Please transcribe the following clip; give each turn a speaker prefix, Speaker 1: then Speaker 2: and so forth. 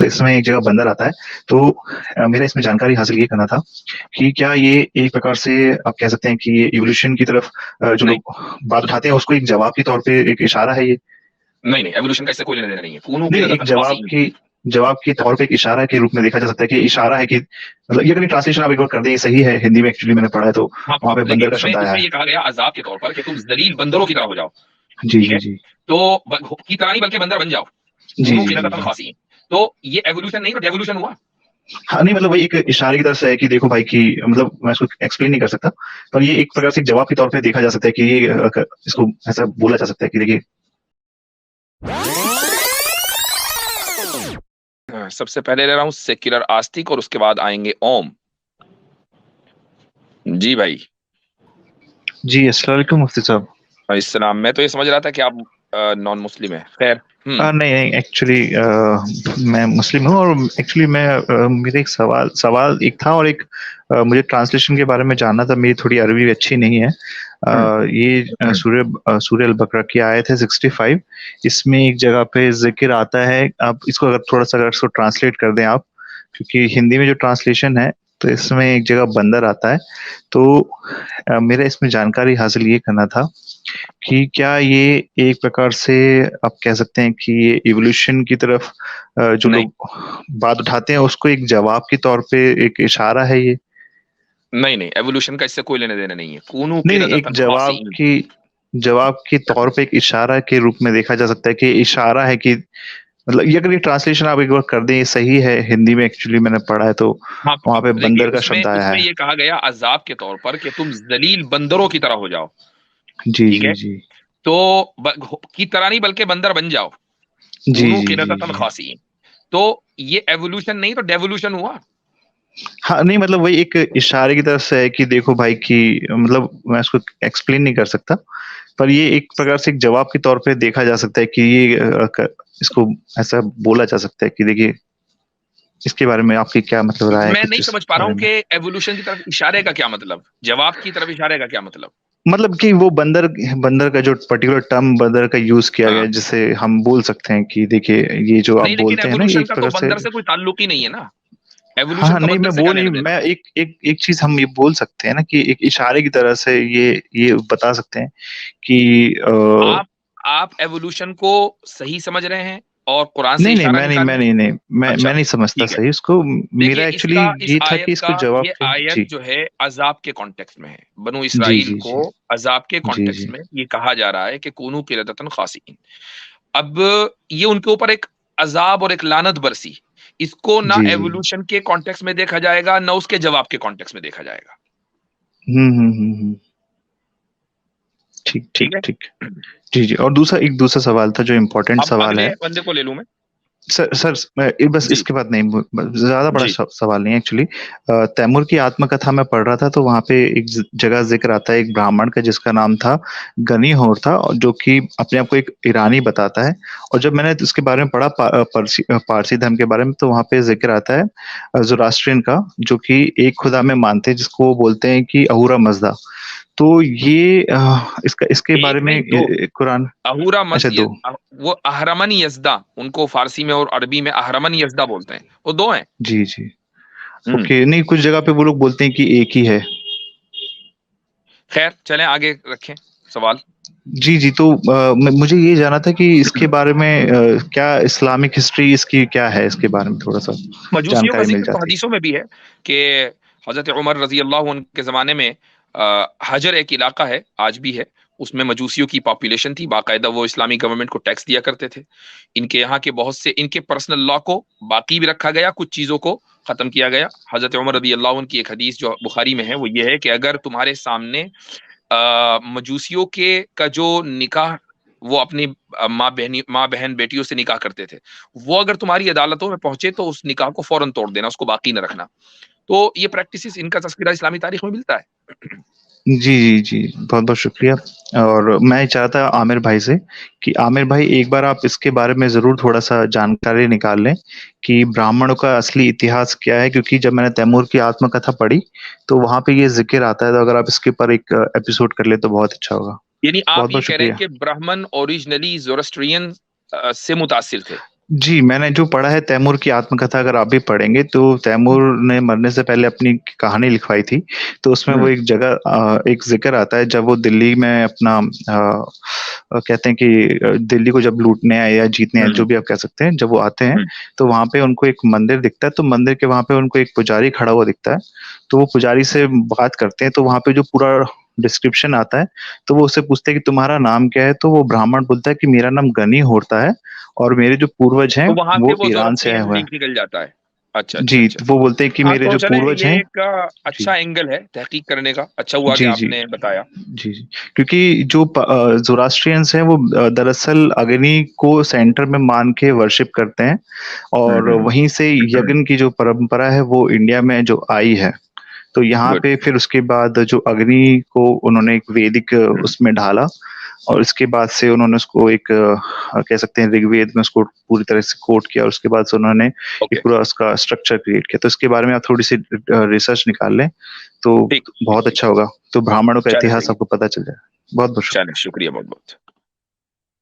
Speaker 1: तो इसमें एक जगह बंदर आता है। तो मेरा इसमें जानकारी हासिल ये करना था कि क्या ये एक प्रकार से आप कह सकते हैं कि ये इवोल्यूशन की तरफ जो
Speaker 2: नहीं,
Speaker 1: लोग बात उठाते हैं उसको एक जवाब के तौर पे एक इशारा है ये?
Speaker 2: नहीं, नहीं, एवोल्यूशन का इससे कोई लेना-देना नहीं है। कूनू
Speaker 1: नहीं, एक
Speaker 2: क़िरदतन ख़ासिईन।
Speaker 1: जवाब के तौर पे एक इशारा के रूप में देखा जा सकता है कि इशारा है कि मतलब ये अगर ट्रांसलेशन आप एक बार कर दें, ये सही है, हिंदी में एक्चुअली मैंने पढ़ा है तो
Speaker 2: हाँ,
Speaker 1: वहाँ पे
Speaker 2: देखिए
Speaker 1: बंदर का
Speaker 2: उसमें
Speaker 1: शब्द आया
Speaker 2: उसमें
Speaker 1: है।
Speaker 2: ये कहा गया अज़ाब के तौर पर कि तुम ज़लील बंदरों की तरह हो जाओ,
Speaker 1: जी,
Speaker 2: ठीक
Speaker 1: जी,
Speaker 2: है?
Speaker 1: जी।
Speaker 2: तो की तरह नहीं बल्कि बंदर बन जाओ।
Speaker 1: जी,
Speaker 2: कूनू
Speaker 1: जी, जी,
Speaker 2: क़िरदतन
Speaker 1: जी।
Speaker 2: ख़ासिईन। तो ये एवोल्यूशन नहीं तो डेवोल्यूशन हुआ।
Speaker 1: हाँ, नहीं मतलब वही एक इशारे की तरफ से है कि देखो भाई कि मतलब मैं इसको एक्सप्लेन नहीं कर सकता, पर ये एक प्रकार से जवाब के तौर पे देखा जा सकता है कि ये इसको ऐसा बोला जा सकता है कि देखिए
Speaker 2: सबसे पहले ले रहा हूँ सेक्युलर आस्तिक और उसके बाद आएँगे ओम। जी भाई।
Speaker 1: जी, अस्सलाम वालेकुम मुफ्ती साहब।
Speaker 2: इस्लाम मैं तो ये समझ रहा था कि आप नॉन मुस्लिम है। खैर।
Speaker 1: नहीं, नहीं एक्चुअली मैं मुस्लिम हूँ और एक्चुअली मैं मेरा एक सवाल एक था और एक मुझे ट्रांसलेशन के बारे में जानना था, मेरी थोड़ी अरबी अच्छी नहीं है। ये सूरह अल-बकरा की आयत है 65, इसमें एक जगह पे ज़िक्र आता है, आप इसको अगर थोड़ा-सा अगर इसको ट्रांसलेट कर दें आप, क्योंकि हिंदी में जो ट्रांसलेशन है, तो इसमें एक जगह बंदर आता है। तो मेरा इसमें जानकारी हासिल ये करना था कि क्या ये एक प्रकार से आप कह सकते हैं कि ये इवोल्यूशन की तरफ जो
Speaker 2: नहीं,
Speaker 1: लोग बात उठाते हैं उसको एक जवाब के तौर पे एक इशारा है ये?
Speaker 2: नहीं, नहीं, एवोल्यूशन का इससे कोई लेना-देना नहीं है। कूनू
Speaker 1: नहीं, नहीं एक
Speaker 2: क़िरदतन ख़ासिईन।
Speaker 1: जवाब के तौर पे एक इशारा के रूप में देखा जा सकता है कि इशारा है कि मतलब ये अगर ये ट्रांसलेशन आप एक बार कर दें, ये सही है, हिंदी में एक्चुअली मैंने पढ़ा है तो
Speaker 2: हाँ,
Speaker 1: वहाँ पे
Speaker 2: देखिए
Speaker 1: बंदर का
Speaker 2: उसमें
Speaker 1: शब्द आया
Speaker 2: उसमें
Speaker 1: है।
Speaker 2: ये कहा गया अज़ाब के तौर पर कि तुम ज़लील बंदरों की तरह हो जाओ,
Speaker 1: जी,
Speaker 2: ठीक
Speaker 1: जी,
Speaker 2: है?
Speaker 1: जी।
Speaker 2: तो की तरह नहीं बल्कि बंदर बन जाओ।
Speaker 1: जी,
Speaker 2: कूनू
Speaker 1: जी, जी,
Speaker 2: क़िरदतन
Speaker 1: जी।
Speaker 2: ख़ासिईन। तो ये एवोल्यूशन नहीं तो डेवोल्यूशन हुआ।
Speaker 1: हाँ, नहीं मतलब वही एक इशारे की तरफ से है कि देखो भाई कि मतलब मैं इसको एक्सप्लेन नहीं कर सकता, पर ये एक प्रकार से एक जवाब के तौर पे देखा जा सकता है कि ये इसको ऐसा बोला जा सकता है कि देखिए, इसके बारे में आपकी क्या मतलब राय है
Speaker 2: मैं नहीं
Speaker 1: कुछ इस
Speaker 2: समझ पा रहा
Speaker 1: बारे
Speaker 2: हूँ
Speaker 1: में?
Speaker 2: कि एवोल्यूशन की तरफ इशारे का क्या मतलब? जवाब की तरफ इशारे का क्या मतलब?
Speaker 1: मतलब कि वो बंदर का जो पर्टिकुलर टर्म बंदर का यूज़ किया गया
Speaker 2: हाँ।
Speaker 1: है, जिसे हम बोल सकते हैं कि देखिए, ये जो आप
Speaker 2: नहीं, लेकिन
Speaker 1: बोलते हैं ना, ये
Speaker 2: एवोल्यूशन
Speaker 1: एक
Speaker 2: का तो
Speaker 1: प्रकार से
Speaker 2: बंदर से कोई ताल्लुक ही नहीं है ना।
Speaker 1: हाँ,
Speaker 2: एवोल्यूशन
Speaker 1: हाँ,
Speaker 2: का
Speaker 1: नहीं
Speaker 2: बंदर
Speaker 1: मैं
Speaker 2: से
Speaker 1: वो
Speaker 2: क्या
Speaker 1: नहीं
Speaker 2: लेना-देना?
Speaker 1: मैं एक एक एक चीज़ हम ये बोल सकते हैं ना कि एक इशारे की तरह से ये बता सकते हैं कि
Speaker 2: आप आप एवोल्यूशन को सही समझ रहे हैं और कुरान से
Speaker 1: नहीं, नहीं,
Speaker 2: इशारा निकाल रहे हैं।
Speaker 1: मैं
Speaker 2: अच्छा,
Speaker 1: नहीं समझता
Speaker 2: ठीक है।
Speaker 1: सही उसको।
Speaker 2: देखिए
Speaker 1: मेरा एक्चुअली
Speaker 2: इसका इस
Speaker 1: ये था कि
Speaker 2: आयत का
Speaker 1: इसको जवाब
Speaker 2: ये
Speaker 1: के
Speaker 2: आयत
Speaker 1: जी।
Speaker 2: जो है अज़ाब के कॉन्टेक्स्ट में है। बनु
Speaker 1: जी,
Speaker 2: इस्राइल
Speaker 1: जी,
Speaker 2: को
Speaker 1: जी।
Speaker 2: अज़ाब के
Speaker 1: जी,
Speaker 2: कॉन्टेक्स्ट
Speaker 1: जी।
Speaker 2: में ये कहा जा रहा है कि कूनू क़िरदतन ख़ासिईन। अब ये उनके ऊपर एक अज़ाब और एक लानत बरसी। इसको ना
Speaker 1: जी, जी।
Speaker 2: एवोल्यूशन के कॉन्टेक्स्ट में देखा जाएगा, ना उसके जवाब के कॉन्टेक्स्ट में देखा जाएगा।
Speaker 1: हुँ, हुँ, हुँ, हुँ। ठीक, ठीक,
Speaker 2: ठीक है?
Speaker 1: ठीक। जी, जी और एक दूसरा सवाल था जो इम्पोर्टेंट
Speaker 2: अब
Speaker 1: सवाल
Speaker 2: अगले
Speaker 1: है।
Speaker 2: बंदे को ले लूँ मैं?
Speaker 1: सर मैं ये बस
Speaker 2: जी,
Speaker 1: इसके बाद नहीं ज़्यादा बड़ा
Speaker 2: जी।
Speaker 1: सवाल नहीं है एक्चुअली। तैमूर की आत्मकथा मैं पढ़ रहा था तो वहाँ पे एक जगह ज़िक्र आता है एक ब्राह्मण का जिसका नाम था गनीहोर था और जो कि अपने आप को एक ईरानी बताता है और जब मैंने उसके बारे में पढ़ा पारसी धर्म के बारे में तो वहाँ पे ज़िक्र आता है ज़ोरास्ट्रियन का जो कि एक खुदा में मानते हैं जिसको वो बोलते हैं कि अहूरा मज़दा। तो ये इसका इसके बारे
Speaker 2: 1
Speaker 1: में
Speaker 2: नहीं 2
Speaker 1: कुरान
Speaker 2: अहूरा
Speaker 1: अच्छा
Speaker 2: मज़
Speaker 1: 2
Speaker 2: वो अहरमन यज़्दा उनको फ़ारसी में और अरबी में अहरमन यज़्दा बोलते हैं। वो 2 हैं।
Speaker 1: जी, जी।
Speaker 2: हुँ।
Speaker 1: ओके, नहीं कुछ जगह पे वो लोग बोलते हैं कि एक ही है।
Speaker 2: ख़ैर चलें आगे रखें सवाल।
Speaker 1: जी, जी, तो मुझे ये जानना था कि इसके बारे में क्या इस्लामिक हिस्ट्री इसकी क्या है? इसके बारे में थोड़ा-सा
Speaker 2: मजूसियों का
Speaker 1: जानकारी मिल
Speaker 2: ज़िक्र तो
Speaker 1: जाती।
Speaker 2: हदीसों में भी है कि हज़रत उमर रज़ी अल्लाह अन्हु के ज़माने में हजर एक इलाका है, आज भी है, उसमें मजूसियों की पॉपुलेशन थी, बाकायदा वो इस्लामी गवर्नमेंट को टैक्स दिया करते थे। इनके यहाँ के बहुत से इनके पर्सनल लॉ को बाकी भी रखा गया, कुछ चीज़ों को ख़त्म किया गया। हज़रत उमर रज़ी अल्लाह अन्हु की एक हदीस जो बुखारी में है, वो ये है कि अगर तुम्हारे सामने मजूसियों के का जो निकाह वो अपनी माँ-बहन, बेटियों से निकाह करते थे। वो अगर तुम्हारी अदालतों में पहुँचे तो उस निकाह को फ़ौरन तोड़ देना, उसको बाकी न रखना। तो ये प्रैक्टिसेज़ इनका तज़किरा इस्लामी तारीख़ में मिलता है।
Speaker 1: जी, जी, जी, बहुत-बहुत शुक्रिया और मैं चाहता आमिर भाई से कि आमिर भाई एक बार आप इसके बारे में ज़रूर थोड़ा-सा जानकारी निकाल लें कि ब्राह्मणों का असली इतिहास क्या है? क्योंकि जब मैंने तैमूर की आत्मकथा पढ़ी, तो वहाँ पे ये ज़िक्र आता है, तो अगर आप इसके ऊपर एक एपिसोड कर लें तो बहुत अच्छा होगा।
Speaker 2: यानी आप ये
Speaker 1: बहुत-बहुत
Speaker 2: कह रहे हैं
Speaker 1: शुक्रिया।
Speaker 2: कि ब्राह्मण ओरिजिनली ज़ोरास्ट्रियन से मुतासिर थे।
Speaker 1: जी, मैंने जो पढ़ा है तैमूर की आत्मकथा, अगर आप भी पढ़ेंगे तो तैमूर ने मरने से पहले अपनी कहानी लिखवाई थी। तो उसमें वो एक जगह एक ज़िक्र आता है जब वो दिल्ली में अपना कहते हैं कि दिल्ली को जब लूटने आए या जीतने आए, जो भी आप कह सकते हैं, जब वो आते हैं, तो वहाँ पे उनको एक मंदिर दिखता है, तो मंदिर के वहाँ पे उनको एक पुजारी खड़ा हुआ दिखता है। तो वो पुजारी से बात करते हैं, तो वहाँ पे जो पूरा डिस्क्रिप्शन आता है, तो वो उससे पूछते हैं कि तुम्हारा नाम क्या है? तो वो ब्राह्मण बोलता है कि मेरा नाम गनी होता है और मेरे जो पूर्वज हैं,
Speaker 2: तो वहां से
Speaker 1: वो
Speaker 2: वो
Speaker 1: ईरान से आए
Speaker 2: ज़ोरास्ट्रियन
Speaker 1: हुए हैं।
Speaker 2: बिलीफ निकल जाता है। अच्छा अच्छा
Speaker 1: जी,
Speaker 2: अच्छा।
Speaker 1: तो वो बोलते हैं कि
Speaker 2: हाँ
Speaker 1: मेरे
Speaker 2: तो
Speaker 1: जो
Speaker 2: चले,
Speaker 1: पूर्वज
Speaker 2: ये
Speaker 1: हैं।
Speaker 2: एक
Speaker 1: जी।
Speaker 2: अच्छा एंगल है तहकीक करने का, अच्छा हुआ कि
Speaker 1: जी, जी।
Speaker 2: आपने बताया।
Speaker 1: जी, जी। क्योंकि जो ज़ोरास्ट्रियंस हैं वो दरअसल अग्नि को सेंटर में मान के वर्शिप करते हैं और वहीं से यज्ञ की जो परंपरा है वो इंडिया में जो आई है। तो यहाँ
Speaker 2: गुड।
Speaker 1: पे फिर उसके बाद जो अग्नि को उन्होंने एक वैदिक उसमें ढाला और इसके बाद से उन्होंने उसको एक कह सकते हैं ऋग्वेद में उसको पूरी तरह से कोट किया और उसके बाद से उन्होंने एक
Speaker 2: ओके।
Speaker 1: पूरा उसका स्ट्रक्चर क्रिएट किया। तो इसके बारे में आप थोड़ी-सी रिसर्च निकाल लें, तो
Speaker 2: ठीक ठीक
Speaker 1: बहुत
Speaker 2: ठीक।
Speaker 1: अच्छा होगा। तो ब्राह्मणों का
Speaker 2: चले
Speaker 1: इतिहास
Speaker 2: सही।
Speaker 1: आपको पता चल जाएगा। बहुत-बहुत
Speaker 2: चले,
Speaker 1: शुक्रिया।
Speaker 2: शुक्रिया बहुत बहुत।